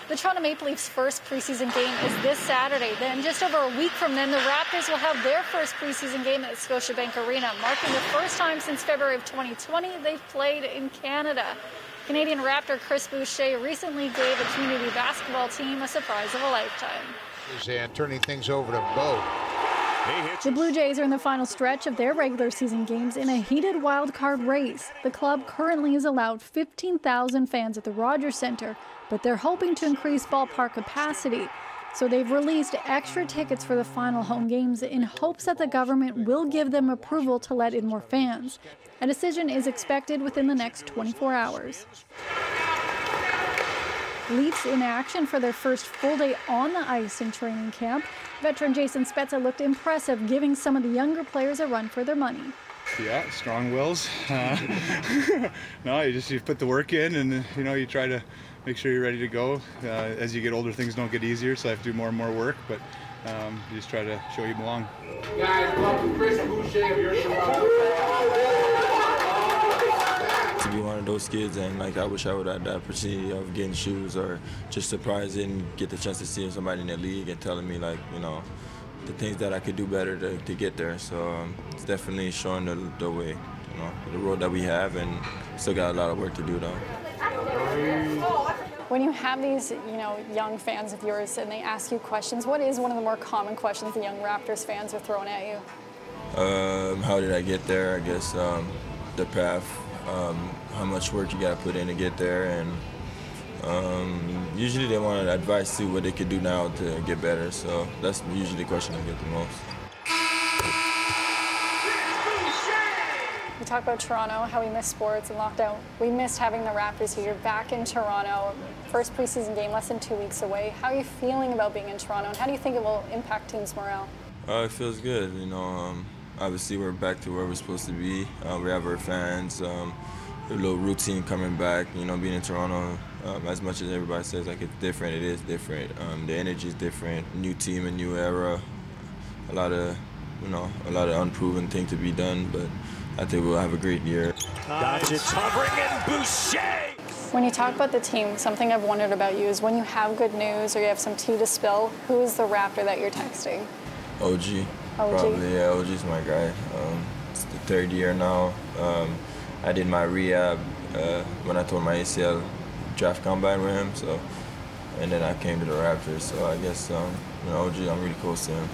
The Toronto Maple Leafs' first preseason game is this Saturday. Then just over a week from then, the Raptors will have their first preseason game at Scotiabank Arena, marking the first time since February of 2020 they've played in Canada. Canadian Raptor Chris Boucher recently gave a community basketball team a surprise of a lifetime. And turning things over to Bo. The Blue Jays are in the final stretch of their regular season games in a heated wild card race. The club currently has allowed 15,000 fans at the Rogers Centre, but they're hoping to increase ballpark capacity. So they've released extra tickets for the final home games in hopes that the government will give them approval to let in more fans. A decision is expected within the next 24 hours. Leafs in action for their first full day on the ice in training camp. Veteran Jason Spezza looked impressive, giving some of the younger players a run for their money. Yeah, strong wills. No, you put the work in, and you try to make sure you're ready to go. As you get older, things don't get easier, so I have to do more and more work, but you just try to show you belong. Guys, welcome Chris Boucher of your Toronto. To be one of those kids, and I wish I would have the opportunity of getting shoes or just surprised and get the chance to see somebody in the league and telling me the things that I could do better to get there. So it's definitely showing the way, the road that we have, and still got a lot of work to do though. When you have these, young fans of yours and they ask you questions, what is one of the more common questions the young Raptors fans are throwing at you? How did I get there? I guess the path. How much work you got to put in to get there, and usually they want advice to what they could do now to get better, so that's usually the question I get the most. You talk about Toronto, how we miss sports and lockdown. We missed having the Raptors here. You're back in Toronto, first preseason game less than 2 weeks away. How are you feeling about being in Toronto, and how do you think it will impact teams' morale? It feels good, obviously we're back to where we're supposed to be. We have our fans, a little routine coming back. Being in Toronto, as much as everybody says it's different, it is different. The energy is different. New team, a new era. A lot of unproven things to be done, but I think we'll have a great year. It's hovering and Boucher. When you talk about the team, something I've wondered about you is when you have good news or you have some tea to spill, who is the Raptor that you're texting? OG. Probably, yeah, OG's my guy. It's the third year now. I did my rehab when I tore my ACL draft combine with him, and then I came to the Raptors. So I guess, OG, I'm really close to him.